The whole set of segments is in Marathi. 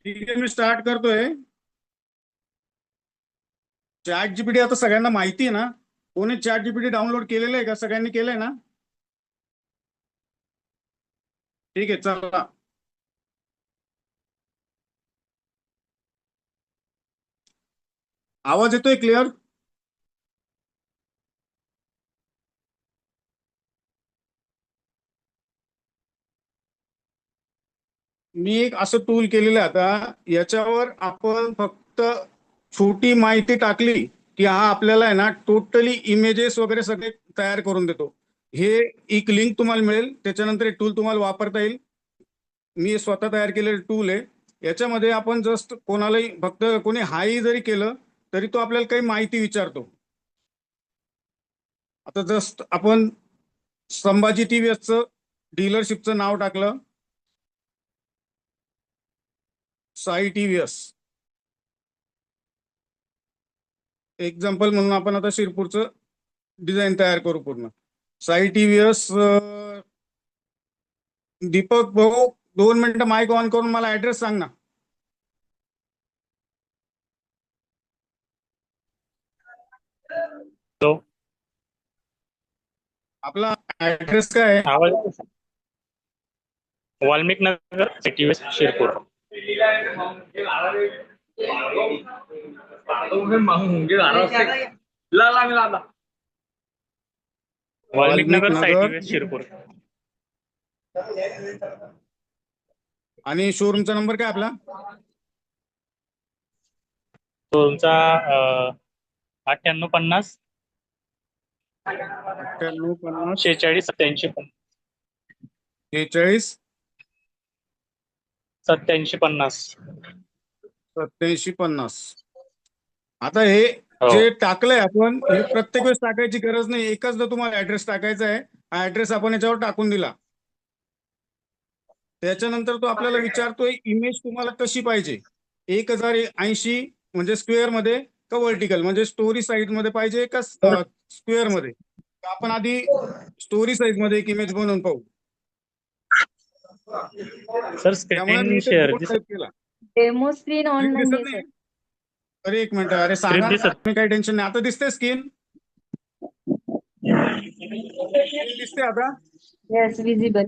ठीक आहे, मी स्टार्ट करतोय. चॅट जीपीटी आता सगळ्यांना माहिती आहे ना? कोणी चॅट जीपीटी डाउनलोड केलेलं आहे का? सगळ्यांनी केलंय ना? ठीक आहे, चला. आवाज येतोय क्लिअर? मी एक असं टूल केलेलं आहे आता. याच्यावर आपण फक्त छोटी माहिती टाकली की हा आपल्याला आहे ना टोटली इमेजेस वगैरे सगळे तयार करून देतो. हे एक लिंक तुम्हाला मिळेल, त्याच्यानंतर हे टूल तुम्हाला वापरता येईल. मी हे स्वतः तयार केलेलं टूल आहे. याच्यामध्ये आपण जस्ट कोणालाही फक्त कोणी हाई जरी केलं तरी तो आपल्याला काही माहिती विचारतो. आता जस्ट आपण संभाजी टीव्हीएसचं डीलरशिपचं नाव टाकलं, साई टीव्हीएस. एक्झाम्पल म्हणून आपण आता शिरपूरचं डिझाईन तयार करू पूर्ण. साई टीव्हीएस. दीपक भाऊ, 2 मिनिटं माईक ऑन करून मला ऍड्रेस सांग ना. तो आपला ऍड्रेस काय आहे? आवाज वाल्मिक नगर टीव्हीएस शिरपूर. वाल्मिक वाल्मिक नगर साई नगर. टीव्हीएस शिरपूर. आणि शोरूमचा नंबर काय आपला? तुमचा 9850 9850 46 87 46 8750. 8750. आता हे हो जे टाकलंय आपण, हे प्रत्येक वेळेस टाकायची गरज नाही. एकचदा तुम्हाला ऍड्रेस टाकायचा आहे. हा ऍड्रेस आपण याच्यावर टाकून दिला. त्याच्यानंतर तो आपल्याला विचारतोय इमेज तुम्हाला कशी पाहिजे. 1080 म्हणजे स्क्वेअर मध्ये का वर्टिकल, म्हणजे स्टोरी साईज मध्ये पाहिजे का स्क्वेअर मध्ये? तर आपण आधी स्टोरी साईज मध्ये एक इमेज बनवून पाहू. सर, त्यामुळे मी स्क्रीन इथे शेअर दोन दिसत. टाईप केला. डेमो स्क्रीन ऑन स्क्रीन दिसत नाहीये सर. नाही? अरे एक मिनिट, अरे स्क्रीन सांगा ना, दिसत. तुम्ही काही टेन्शन नाही. आता दिसते स्क्रीन? स्क्रीन दिसते आता? Yes, visible.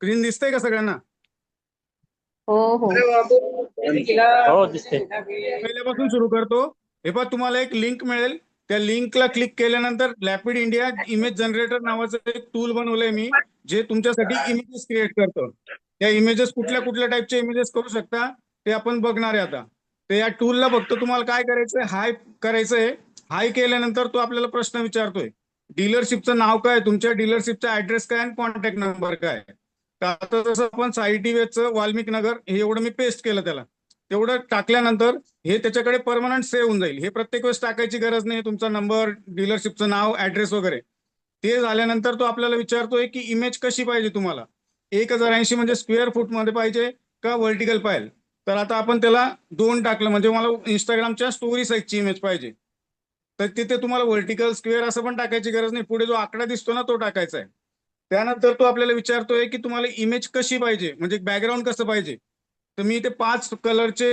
स्क्रीन दिसते का सगळ्यांना? हो हो. हो दिसते. पहिल्यापासून सुरू करतो. हे पहा, तुम्हाला एक लिंक मिळेल. त्या लिंकला क्लिक केल्यानंतर लॅपिड इंडिया इमेज जनरेटर नावाचं एक टूल बनवलंय मी, जे तुमच्यासाठी इमेजेस क्रिएट करतं. त्या इमेजेस कुठल्या कुठल्या टाईपचे इमेजेस करू शकता ते आपण बघणार आहे आता. तर या टूलला फक्त तुम्हाला काय करायचंय, हाय करायचंय. हाय केल्यानंतर तो आपल्याला प्रश्न विचारतोय, डीलरशिपचं नाव काय, तुमच्या डीलरशिपचा ऍड्रेस काय आणि कॉन्टॅक्ट नंबर काय. तर आता जसं आपण साई टीव्हीचं वाल्मिक नगर हे एवढं मी पेस्ट केलं त्याला. तेवढं टाकल्यानंतर हे त्याच्याकडे परमनंट सेव्ह होऊन जाईल. हे प्रत्येक वेळेस टाकायची गरज नाही, तुमचा नंबर, डीलरशिपचं नाव, ऍड्रेस वगैरे. ते झाल्यानंतर तो आपल्याला विचारतोय की इमेज कशी पाहिजे तुम्हाला. 1080 म्हणजे स्क्वेअर फूट मध्ये पाहिजे का वर्टिकल पाहिजे. तर आता आपण त्याला 2 टाकलं, म्हणजे मला इंस्टाग्रामच्या स्टोरी साईजची इमेज पाहिजे. तर तिथे तुम्हाला वर्टिकल स्क्वेअर असं पण टाकायची गरज नाही. पुढे जो आकडा दिसतो ना तो टाकायचा आहे. त्यानंतर तो आपल्याला विचारतोय की तुम्हाला इमेज कशी पाहिजे, म्हणजे बॅकग्राऊंड कसं पाहिजे. तर मी ते 5 कलरचे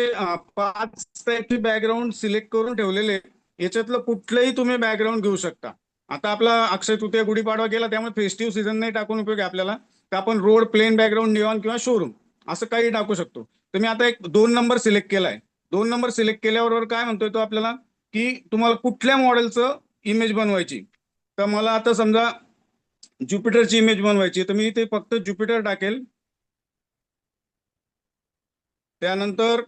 5 टाईपचे बॅकग्राऊंड सिलेक्ट करून ठेवलेले. याच्यातलं कुठलंही तुम्ही बॅकग्राऊंड घेऊ शकता. आता आपला अक्षय तृतीया गुढीपाडवा गेला, त्यामुळे फेस्टिव्ह सीझन नाही टाकून उपयोग आहे आपल्याला. तर आपण रोड, प्लेन बॅकग्राऊंड, निऑन किंवा शोरूम असं काही टाकू शकतो. तर मी आता एक 2 नंबर सिलेक्ट केलाय. 2 नंबर सिलेक्ट केल्यावर काय म्हणतोय तो आपल्याला की तुम्हाला कुठल्या मॉडेलचं इमेज बनवायची. तर मला आता समजा ज्युपिटरची इमेज बनवायची, तर मी इथे फक्त ज्युपिटर टाकेल. त्यानंतर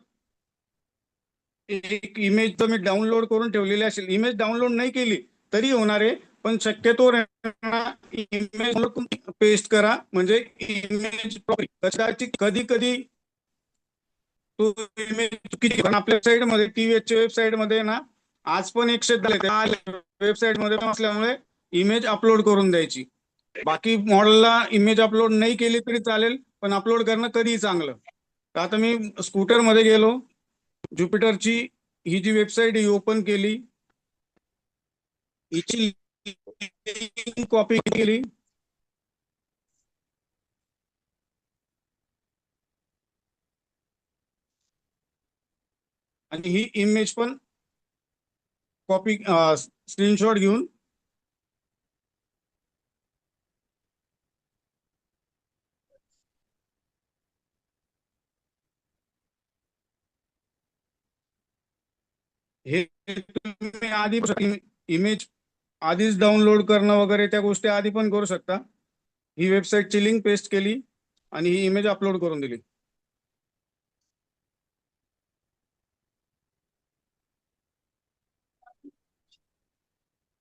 एक इमेज तर मी डाउनलोड करून ठेवलेली असेल. इमेज डाउनलोड नाही केली तरी होणार आहे, पण शक्यतो इमेज पेस्ट करा, म्हणजे इमेज कधी कधी तो इमेज चुकीची. पण आपल्या साईडमध्ये टीव्हीच्या वेबसाईट मध्ये ना आज पण 110 त्या वेबसाईट मध्ये पण असल्यामुळे इमेज अपलोड करून द्यायची. बाकी मॉडेलला इमेज अपलोड नाही केली तरी चालेल, पण अपलोड करणं कधीही चांगलं. तर आता मी स्कूटर मध्ये गेलो, ज्युपिटरची ही जी वेबसाईट ही ओपन केली, हिची कॉपी केली. आणि ही इमेज पण कॉपी स्क्रीनशॉट घेऊन हे तुम्ही आधी इमेज आधीच डाउनलोड करणं वगैरे त्या गोष्टी आधी पण करू शकता. ही वेबसाईटची लिंक पेस्ट केली आणि ही इमेज अपलोड करून दिली.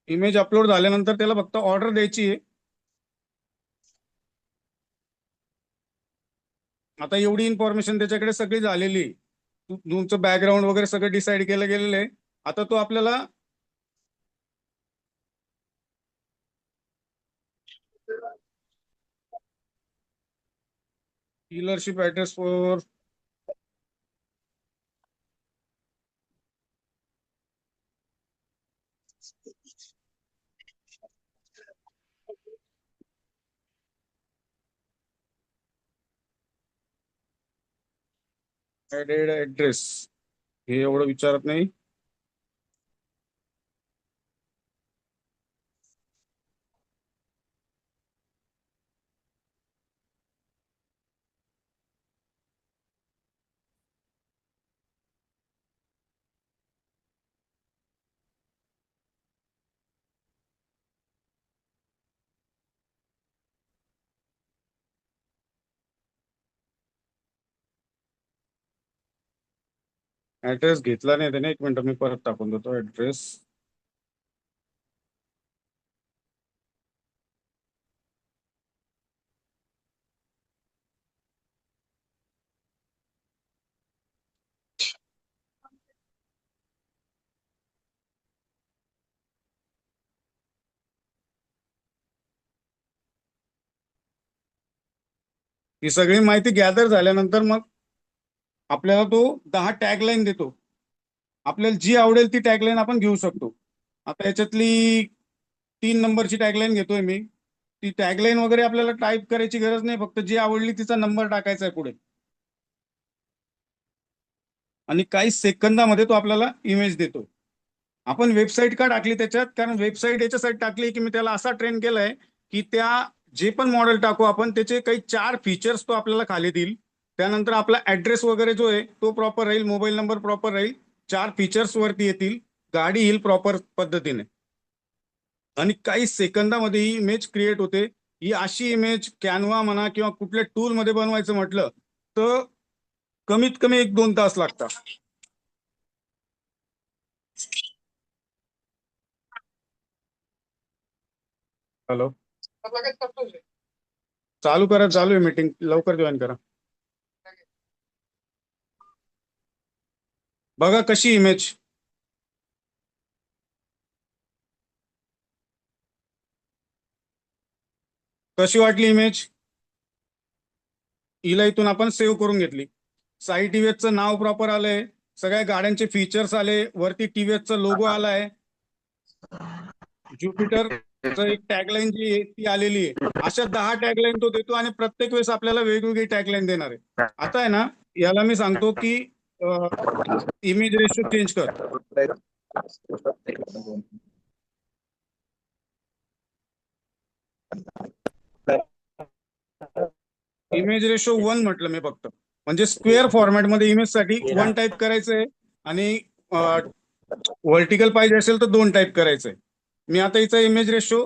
इमेज अपलोड झाल्यानंतर त्याला फक्त ऑर्डर द्यायची आहे. आता एवढी इन्फॉर्मेशन त्याच्याकडे सगळी झालेली आहे. तुमचं बॅकग्राऊंड वगैरे सगळं डिसाईड केलं गेलेलं आहे. आता तो आपल्याला dealership address for added address हे एवढं विचारत नाही. ऍड्रेस घेतला नाही त्याने. एक मिनिट मी परत टाकून देतो ऍड्रेस. ही सगळी माहिती गॅदर झाल्यानंतर मग आपल्याला तो 10 टॅगलाईन देतो. आपल्याला जी आवडेल ती टॅगलाईन आपण घेऊ शकतो. आता याच्यातली 3 नंबरची टॅगलाईन घेतोय मी. ती टॅगलाईन वगैरे आपल्याला टाईप करायची गरज नाही, फक्त जी आवडली तिचा नंबर टाकायचा आहे पुढे आणि काही सेकंदामध्ये तो आपल्याला इमेज देतो. आपण वेबसाईट का टाकली त्याच्यात? कारण वेबसाईट याच्यासाठी टाकली की मी त्याला असा ट्रेन केलाय की त्या जे पण मॉडेल टाकू आपण त्याचे काही 4 फीचर्स तो आपल्याला खाली देईल. त्यानंतर आपला ऍड्रेस वगैरे जो आहे तो प्रॉपर राहील, मोबाईल नंबर प्रॉपर राहील, 4 फीचर्स वरती येतील, गाडी येईल प्रॉपर पद्धतीने आणि काही सेकंदामध्ये ही इमेज क्रिएट होते. ही अशी इमेज कॅनवा म्हणा किंवा कुठल्या टूल मध्ये बनवायचं म्हटलं तर कमीत कमी 1-2 तास लागतात. हॅलो, चालू करा. चालू आहे मीटिंग, लवकर जॉईन करा. बघा कशी इमेज. कशी वाटली इमेज? हिला इथून आपण सेव्ह करून घेतली. साई टीव्हीएसचं नाव प्रॉपर आलंय, सगळ्या गाड्यांचे फीचर्स आले, वरती टीव्हीएसचा लोगो आलाय, ज्युपिटर एक टॅगलाईन जी आहे ती आलेली आहे. अशा 10 टॅगलाईन तो देतो आणि प्रत्येक वेळेस आपल्याला वेगवेगळी टॅगलाईन देणार आहे. आता आहे ना, याला मी सांगतो की इमेज रेशो चेंज कर. इमेज रेशो 1 म्हटलं मी फक्त, म्हणजे स्क्वेअर फॉर्मॅटमध्ये इमेज साठी 1 टाईप करायचंय आणि व्हर्टिकल पाहिजे असेल तर 2 टाईप करायचंय. मी आता हिचा इमेज रेशो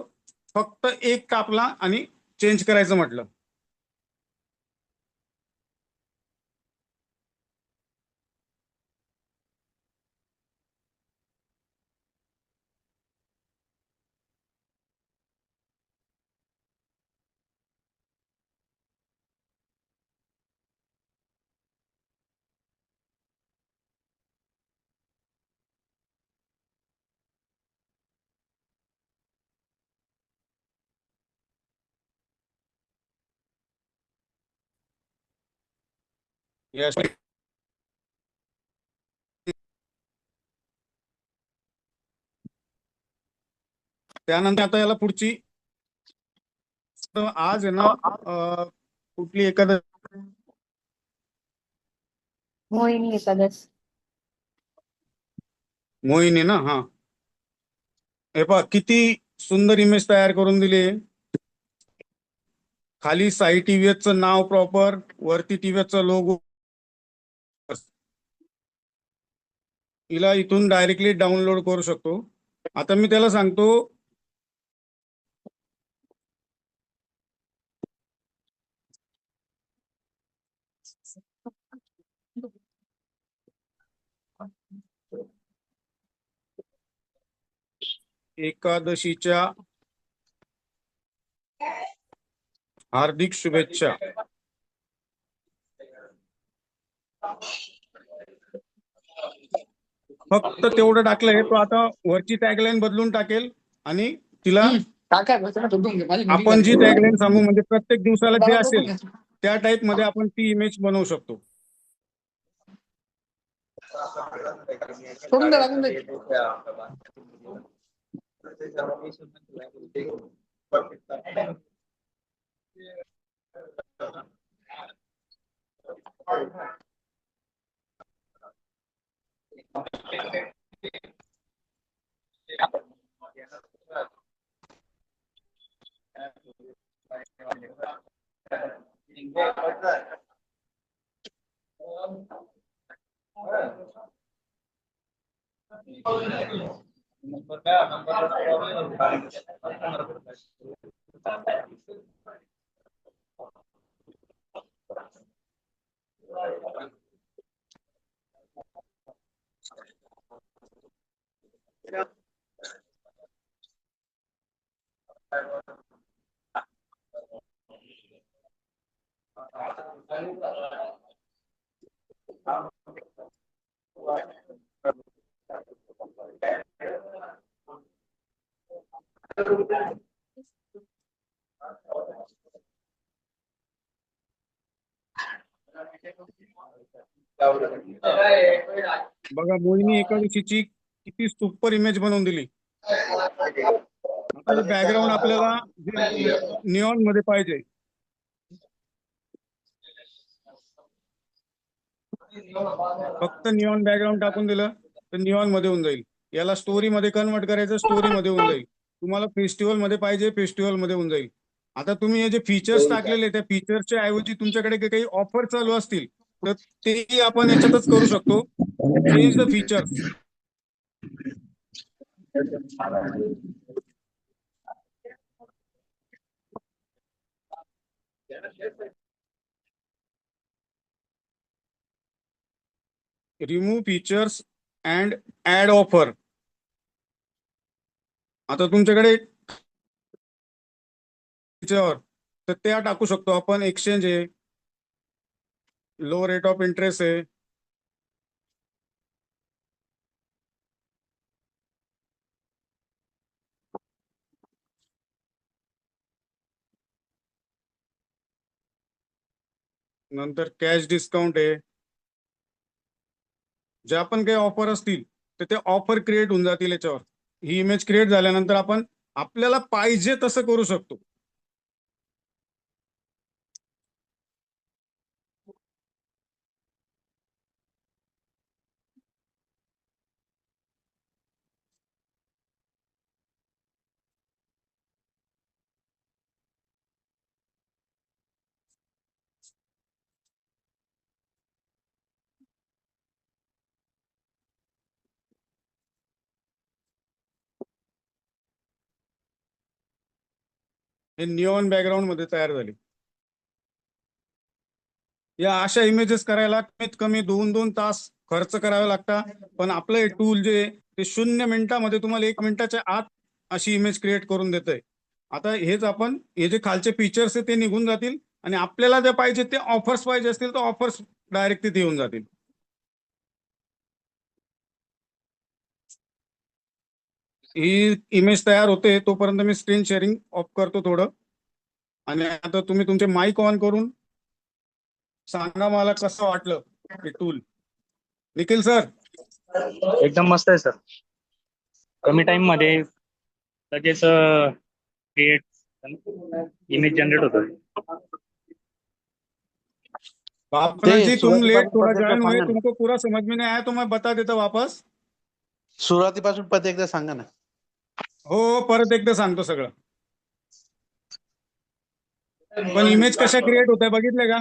फक्त 1 टाकला आणि चेंज करायचं म्हटलं. या त्यानंतर आता याला पुढची आज आहे ना कुठली एखादं मोहिनी एकादश. मोहिनी ना, हा. हे पहा किती सुंदर इमेज तयार करून दिली. खाली साई टीव्हीएस चं नाव प्रॉपर, वरती टीव्हीएस चा लोगो. हिला इथून डायरेक्टली डाउनलोड करू शकतो. आता मी त्याला सांगतो एकादशीच्या हार्दिक शुभेच्छा. फक्त तेवढं टाकलंय, तो आता वरची टॅगलाईन बदलून टाकेल आणि तिला आपण जी टॅगलाईन सांगू, म्हणजे प्रत्येक दिवसाला जे असेल त्या टाईप मध्ये आपण ती इमेज बनवू शकतो. बघा, मोहिनी एकादशीची किती सुपर इमेज बनवून दिली. आता बॅकग्राऊंड आपल्याला निऑन मध्ये पाहिजे. फक्त निऑन बॅकग्राऊंड टाकून दिलं तर निऑन मध्ये होऊन जाईल. याला स्टोरी मध्ये कन्वर्ट करायचं, स्टोरी मध्ये होऊन जाईल. तुम्हाला फेस्टिवल मध्ये पाहिजे, फेस्टिवल मध्ये होऊन जाईल. आता तुम्ही हे जे फीचर्स टाकलेले, त्या फीचर्सच्या ऐवजी तुमच्याकडे काही ऑफर चालू असतील तर तेही आपण याच्यातच करू शकतो. Change the features. Remove features and add offer. आता तुमच्याकडे तर त्या टाकू शकतो आपण. एक्सचेंज आहे, लो रेट ऑफ इंटरेस्ट आहे. नंतर कॅश डिस्काउंट आहे. ज्या पण काही ऑफर असतील तर ते ऑफर क्रिएट होऊन जातील याच्यावर. ही इमेज क्रिएट झाल्यानंतर आपण आपल्याला पाहिजे तसं करू शकतो. हे निऑन बॅकग्राऊंड मध्ये तयार झाले. या अशा इमेजेस करायला कमीत कमी 2-2 तास खर्च करावे लागतात. पण आपलं हे टूल जे ते 0 मिनिटामध्ये तुम्हाला 1 मिनिटाच्या आत अशी इमेज क्रिएट करून देतंय. आता हेच आपण, हे जे खालचे फीचर्स आहे ते निघून जातील आणि आपल्याला जे पाहिजे ते ऑफर्स पाहिजे असतील तर ऑफर्स डायरेक्ट तिथे येऊन जातील. ही इमेज तयार होते तोपर्यंत मी स्क्रीन शेअरिंग ऑफ करतो थोडं. आणि आता तुम्ही तुमचे माईक ऑन करून सांगा मला कसं वाटलं हे टूल. निखिल सर. एकदम मस्त आहे सर. कमी टाइम मध्ये लगेच क्रिएट इमेज जनरेट होतं. भावना जी, तुम सूरज लेट पाटील थोड़ा पद्धतीचं ज्वाइन हुए, सांगा ना. तुमको पूरा समझ में नहीं आया तो मैं बता देता वापस. सुरुवातीपासून परत एकदा सांगा ना. हो परत एकदा सांगतो सगळं. पण इमेज कशा क्रिएट होत आहे बघितले का?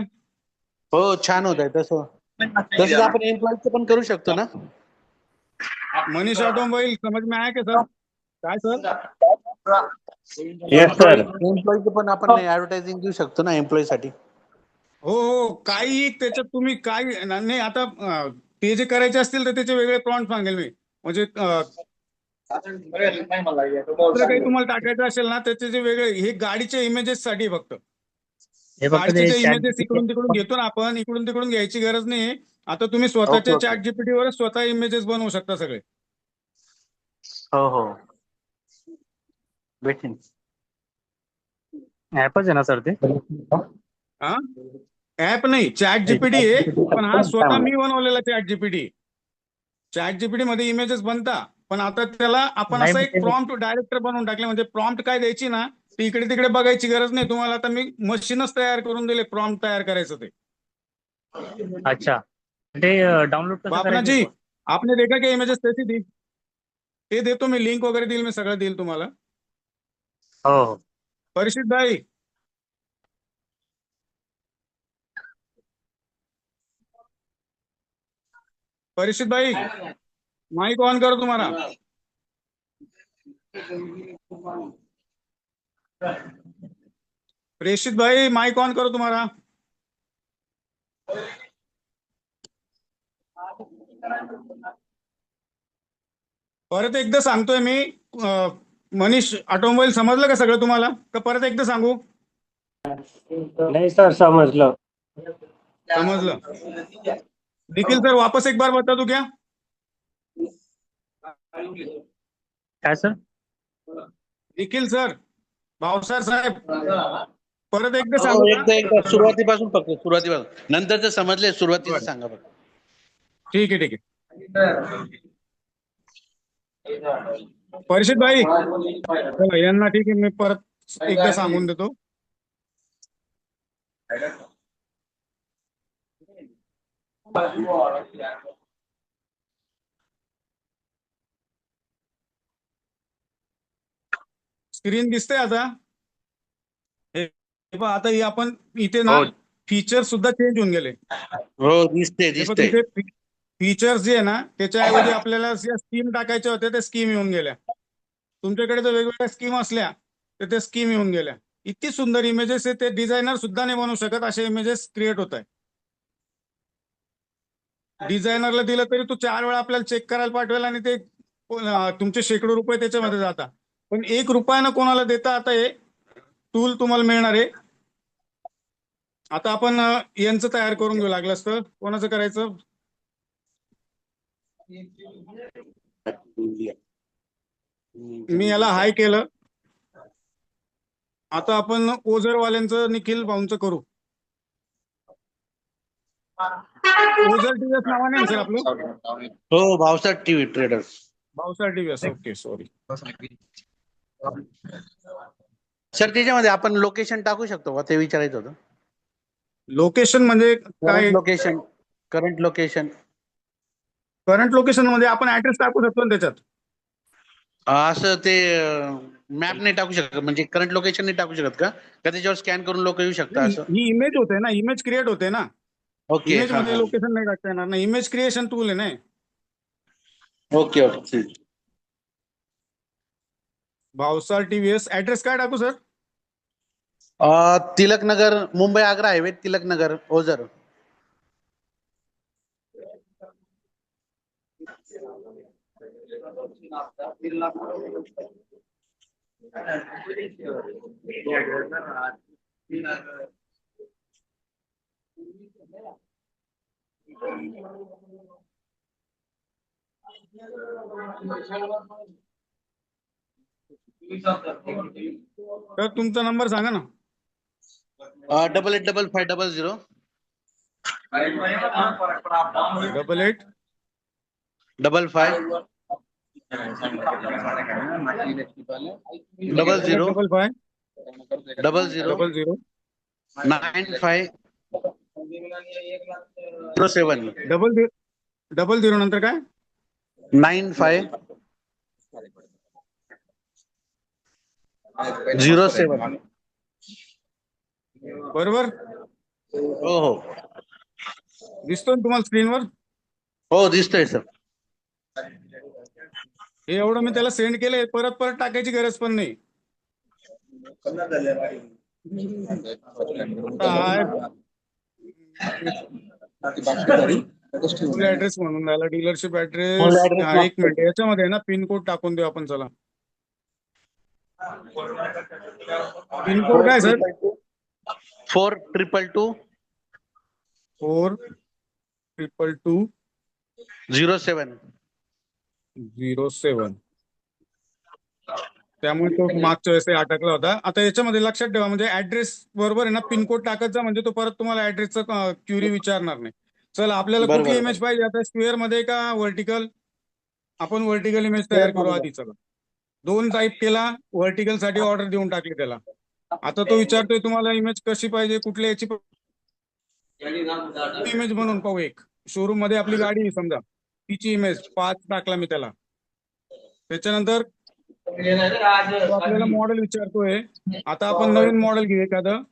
हो छान होत आहे तसं. तसंच आपण एम्प्लॉईचं पण करू शकतो ना. मनीष ऑटोमोबाईल समझ में आया क्या सर? काय सर? Yes sir. एम्प्लॉईचं पण आपण ऍडव्हर्टायझिंग देऊ शकतो ना एम्प्लॉई साठी. हो काही त्याच्यात तुम्ही काय नाही आता ते जे करायचे असतील तर त्याचे वेगळे प्रॉन्ट सांगेल मी. म्हणजे दुसरं काही तुम्हाला टाकायचं असेल ना त्याचे जे वेगळे हे गाडीच्या इमेजेस साठी फक्त. हे फक्त गाडीचे ते जे chat इमेजेस इकडून तिकडून घेतो ना आपण इकडून तिकडून घ्यायची गरज नाही. आता तुम्ही स्वतःच्या ओके. चॅट जीपीटी वर स्वतः इमेजेस बनवू शकता सगळे. हो हो भेटेन. ऍपच आहे ना सर ते? हा ऍप नाही चॅट जीपीटी आहे. पण हा स्वतः मी बनवलेला चॅट जीपीटी. चॅट जीपीटी मध्ये इमेजेस बनता पण आता त्याला आपण नाही असं मग एक ते प्रॉम्प्ट डायरेक्टर बनवून टाकले. म्हणजे प्रॉम्प्ट काय द्यायची ना ती इकडे तिकडे बघायची गरज नाही तुम्हाला. आता मी मशीनच तयार करून दिले प्रॉम्प्ट तयार करायचं ते. अच्छा ते डाउनलोड कसं बापना करायचं जी सर? आपने देखा क्या इमेजेस कैसी थी? ते देतो मी लिंक वगैरे देईल मी सगळं देईल तुम्हाला. हो हो परिषित भाई परिषित भाई माइक ऑन करो तुम्हारा. प्रेषित भाई माइक ऑन करो तुम्हारा. परत एकदा सांगतोय मी मनीष ऑटोमोबाईल समजलं का सगळं तुम्हाला का परत एकदा सांगू? नहीं सर समझ लो. समजलं. निखिल सर वापस एक बार बता दूं क्या? काय सर? निखिल सर भावसार साहेब परत एकदा हो सांगू का? एकदा सुरुवातीपासून फक्त सुरुवातीपासून नंतर समजले सुरुवातीचं सांगा फक्त. ठीक आहे ठीक आहे. परिषित भाई चला यांना ठीक आहे मी परत एकदा सांगून देतो. स्क्रीन दिसते आता? हे पहा, आता हे आपण इथे ना हो फीचर सुद्धा चेंज होऊन गेले. हो दिसते हे पण दिसते. तिथे फीचर्स जे आहे ना त्याच्याऐवजी आपल्याला स्कीम टाकायच्या होत्या त्या स्कीम येऊन गेल्या. तुमच्याकडे जर वेगवेगळ्या स्कीम असल्या तर त्या स्कीम येऊन गेल्या. इतकी सुंदर इमेजेस आहे ते डिझायनर सुद्धा नाही बनवू शकत असे इमेजेस क्रिएट होत आहे. डिझायनरला दिलं तरी तो 4 वेळा आपल्याला चेक करायला पाठवेल आणि ते तुमचे शेकडो रुपये त्याच्यामध्ये जातात. पण 1 रुपयानं कोणाला देता आता हे टूल तुम्हाला मिळणार आहे. आता आपण यांचं तयार करून घेऊ लागलं असतं. कोणाचं करायचं? मी याला हाय केलं. आता आपण ओझरवाल्यांचं निखिल भाऊंचं करू. ओझर टीव्हीएस नावाने आहे ना सर आपलं? हो Bhavsar TV traders. Bhavsar TVS okay sorry. Sir त्याच्यामध्ये आपण लोकेशन टाकू शकतो का ते विचारायचं होतं. लोकेशन म्हणजे काय? करंट लोकेशन करंट लोकेशन मध्ये आपण ऍड्रेस टाकू शकतो ना त्याच्यात. असं ते मॅप नाही टाकू शकत म्हणजे करंट लोकेशन नाही टाकू शकत का त्याच्यावर स्कॅन करून लोक येऊ शकता असं. ही इमेज होते ना इमेज क्रिएट होते ना. ओके इमेज हा मध्ये हा लोकेशन नाही टाकता येणार ना. इमेज क्रिएशन टूल आहे ना. Okay okay. Bhavsar TVS address काय टाकू सर? तिलकनगर मुंबई आग्रा हायवे तिलकनगर ओझर. तर तुमचा नंबर सांगा ना. 885500 88 55 00 55 00 00 9507 00 नंतर काय? 95 07. बरोबर हो हो दिसतोय ना तुम्हाला स्क्रीनवर? हो दिसतोय सर. हे एवढं मी त्याला सेंड केलंय, परत परत टाकायची गरज पण नाही. आता हा फुल ऍड्रेस म्हणून राहिला, डीलरशिप फुल ऍड्रेस. ऍड्रेस एक मिनिट, याच्यामध्ये आहे ना पिनकोड टाकून देऊ आपण. चला, पिनकोड काय सर? 4222 4222 07. 07. त्यामुळे तो मागच्या वेळेस अटकला होता. आता याच्यामध्ये लक्षात ठेवा, म्हणजे ऍड्रेस बरोबर आहे ना, पिनकोड टाकायचा म्हणजे तो परत तुम्हाला ऍड्रेसचा क्युरी विचारणार नाही. चला, आपल्याला कुठली बरोबर. इमेज पाहिजे आता, स्क्वेअर मध्ये का व्हर्टिकल? आपण व्हर्टिकल इमेज तयार करू आधी. चला, 2 टाईप केला, व्हर्टिकल साठी ऑर्डर देऊन टाकली त्याला. आता तो विचारतोय तुम्हाला इमेज कशी पाहिजे, कुठल्या याची इमेज बनवून पाहू. एक शोरूम मध्ये आपली गाडी आहे समजा, तिची इमेज 5 टाकला मी त्याला. त्याच्यानंतर तो आपल्याला मॉडेल विचारतोय. आता आपण नवीन मॉडेल घेऊ एखादं.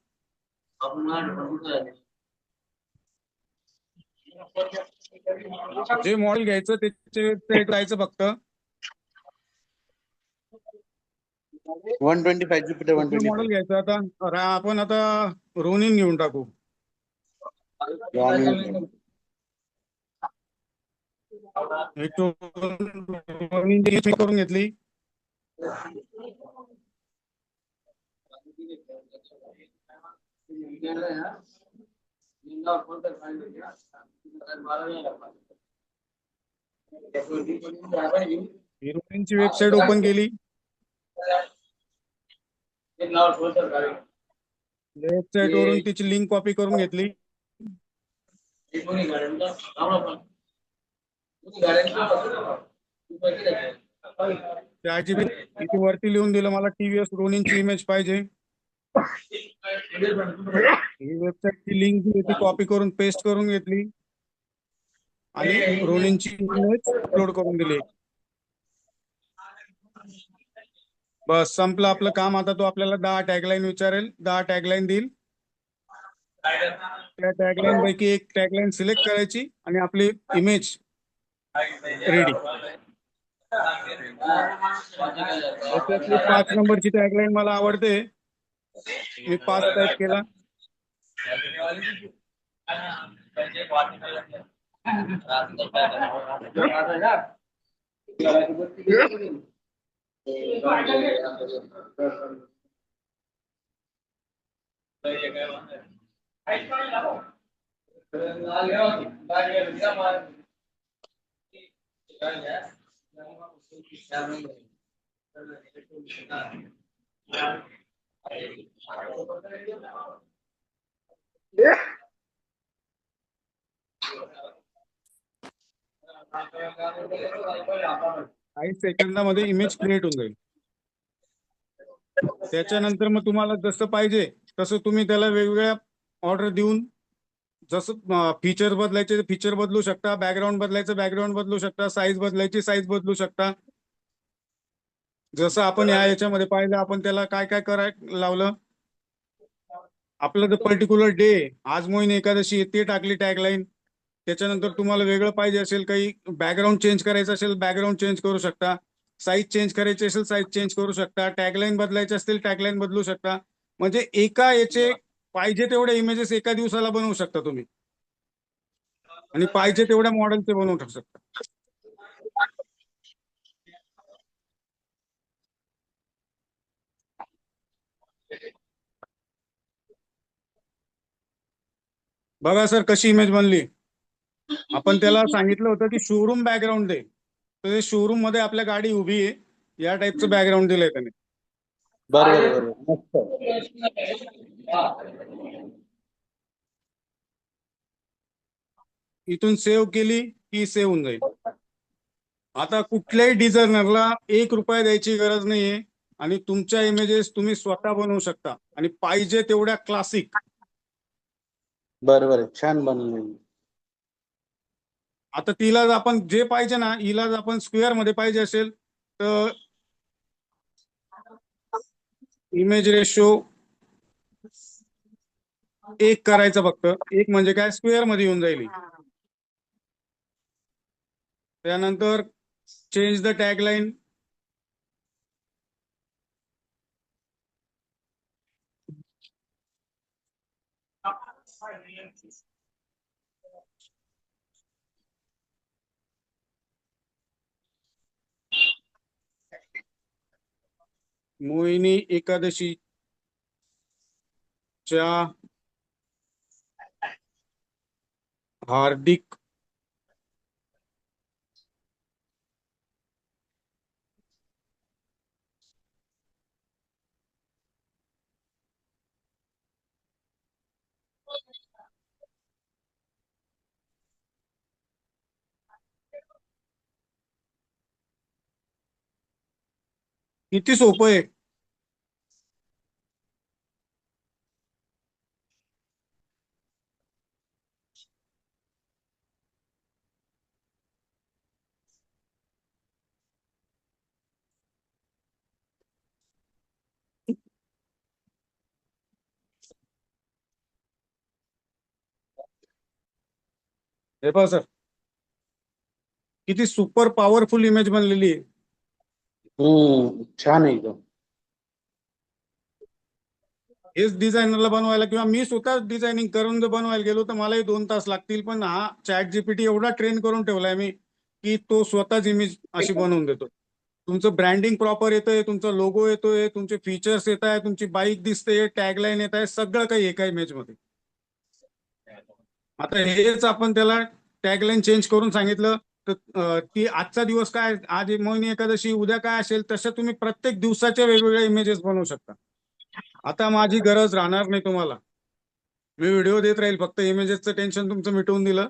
जे मॉडेल घ्यायचं त्याचे वेबसाईट जायचं फक्त. 125 Jupiter कुठलं 125. मॉडेल घ्यायचं आता? आपण आता रोनिन घेऊन टाकू. एक रोनिन करून घेतली. रोनिनची वेबसाईट ओपन केली. वेबसाईट वरून तिची लिंक कॉपी करून घेतली. त्याची इथे वरती लिहून दिलं मला टीव्हीएस रोनिनची इमेज पाहिजे. ही वेबसाईटची लिंक दिली, ती कॉपी करून पेस्ट करून घेतली आणि रोनिनची इमेज अपलोड करून दिली. बस संपलं आपलं काम. आता तो आपल्याला 10 टॅगलाईन विचारेल, 10 टॅगलाईन देईल. त्या टॅगलाईन पैकी एक टॅगलाईन सिलेक्ट करायची आणि आपली इमेज रेडी. त्याच्यातली 5 नंबरची टॅगलाईन मला आवडते, मी 5 टाईप केला. काही सेकंदामध्ये इमेज क्रिएट होऊन जाईल. त्याच्यानंतर मग तुम्हाला जसं पाहिजे तसं तुम्ही त्याला वेगवेगळ्या ऑर्डर देऊन, जसं फीचर बदलायचे फीचर बदलू शकता, बॅकग्राऊंड बदलायचं बॅकग्राऊंड बदलू शकता, साईज बदलायची साईज बदलू शकता. जसं आपण याच्यामध्ये पाहिलं, आपण त्याला काय काय करायला लावलं. आपलं जर पर्टिक्युलर डे, आज मोहीन एकादशी, ते टाकली टॅगलाईन. त्याच्यानंतर तुम्हाला वेगळं पाहिजे असेल, काही बॅकग्राऊंड चेंज करायचं असेल बॅकग्राऊंड चेंज करू शकता, साईज चेंज करायची असेल साईज चेंज करू शकता, टॅगलाईन बदलायचे असतील टॅगलाईन बदलू शकता. म्हणजे एका याचे पाहिजे तेवढे इमेजेस एका दिवसाला बनवू शकता तुम्ही, आणि पाहिजे तेवढ्या मॉडेलचे बनवू शकता. बघा सर कशी इमेज बनली. आपण त्याला सांगितलं होतं की शोरूम बॅकग्राऊंड दे, तर शोरूम मध्ये आपल्या गाडी उभी आहे, या टाईपचं बॅकग्राऊंड दिलंय त्याने. बरोबर. इथून सेव्ह केली की सेव्ह होऊन जाईल. आता कुठल्याही डिझायनरला 1 रुपया द्यायची गरज नाहीये, आणि तुमच्या इमेजेस तुम्ही स्वतः बनवू शकता, आणि पाहिजे तेवढ्या क्लासिक. बरोबर, छान बनवली. आता तिला आपण जे पाहिजे ना, हिला आपण स्क्वेअर मध्ये पाहिजे असेल तर इमेज रेशो 1 करायचा फक्त. 1 म्हणजे काय, स्क्वेअर मध्ये येऊन जाईल ही. त्यानंतर चेंज द टॅगलाईन. मोहिनी एकादशीच्या हार्दिक किती सोपं आहे. हे पहा सर, किती सुपर पॉवरफुल इमेज बनलेली आहे. छान आहे एकदम. हेच डिझायनरला बनवायला किंवा मी स्वतः डिझायनिंग करून जर बनवायला गेलो तर मलाही 2 तास लागतील. पण हा चॅट जीपीटी एवढा ट्रेन करून ठेवलाय मी की तो स्वतःच इमेज अशी बनवून देतो. तुमचं ब्रँडिंग प्रॉपर येतंय, तुमचा लोगो येतोय, तुमचे फीचर्स येत आहे, तुमची बाईक दिसते, टॅगलाईन येत आहे, सगळं काही एका इमेज मध्ये. आता हेच आपण त्याला टॅगलाईन चेंज करून सांगितलं तर ती आजचा दिवस काय, आज मोहिनी एकादशी, उद्या काय असेल तशा तुम्ही प्रत्येक दिवसाच्या वेगवेगळ्या इमेजेस बनवू शकता. आता माझी गरज राहणार नाही तुम्हाला. मी व्हिडिओ देत राहील, फक्त इमेजेसचं टेन्शन तुमचं मिटवून दिलं.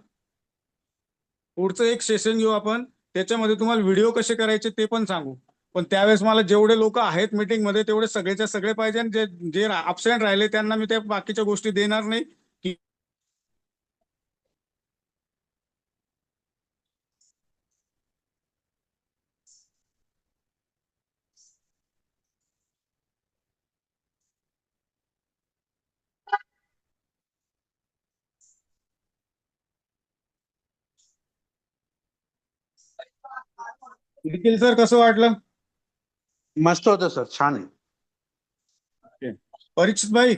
पुढचं एक सेशन घेऊ आपण, त्याच्यामध्ये तुम्हाला व्हिडिओ कसे करायचे ते पण सांगू. पण त्यावेळेस मला जेवढे लोक आहेत मीटिंग मध्ये तेवढे सगळेच्या सगळे पाहिजे, आणि जे अबसेंट राहिले त्यांना मी त्या बाकीच्या गोष्टी देणार नाही. की निखिल सर कसं वाटलं? मस्त होतं सर, छान आहे. परीक्षित भाई,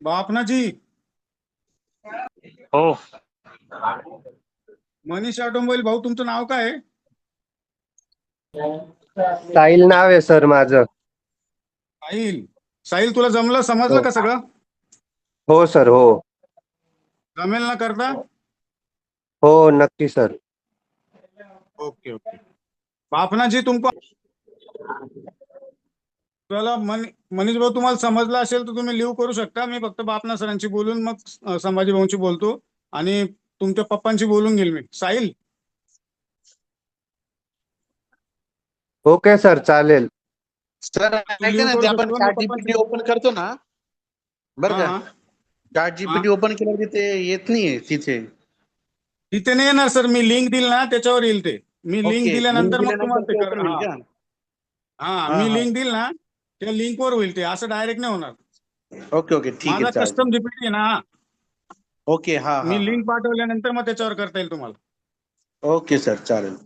बापना जी, हो. मनीष ऑटोमोबाईल भाऊ, तुमचं नाव काय आहे? साहिल नाव आहे सर माझं. साहिल. साहिल, तुला जमलं, समजलं का सगळं? हो सर, हो. जमेल ना करता? हो नक्की sir. Okay okay. Bapna ji, तुमको चला मनीष भाऊ, तुम्हाला समजलं असेल तर तुम्ही लिव्ह करू शकता. मी फक्त बापना सरांची बोलून मग संभाजी भाऊंची बोलतो आणि तुमच्या पप्पांची बोलून घेईल मी. साहिल, ओके सर, चालेल. सर तू ऐका लिव्ह ना, करू ते आपण शकतो, चॅट मग जीपीटी पप्पांची. ओपन करतो ना, बरं हा का, हा चॅट जीपीटी ओपन केल्यावर ते येत नाहीये तिथे. तिथे नाही येणार सर, मी लिंक दिल ना त्याच्यावर येईल ते. मी लिंक ओके, लिंक दिल्यानंतर मग दिल्यानंतर तुम्हाला ते ते कर. ओपन होईल हा का? हा, हा मी हा, लिंक दिल ना त्या लिंकवर होईल ते, असं डायरेक्ट नाही होणार. ओके ओके, ठीक आहे, माझा चालेल. कस्टम जीपीटी आहे ना हा. ओके, हा हा मी हा, लिंक पाठवल्यानंतर मग त्याच्यावर करता येईल तुम्हाला. ओके सर, चालेल.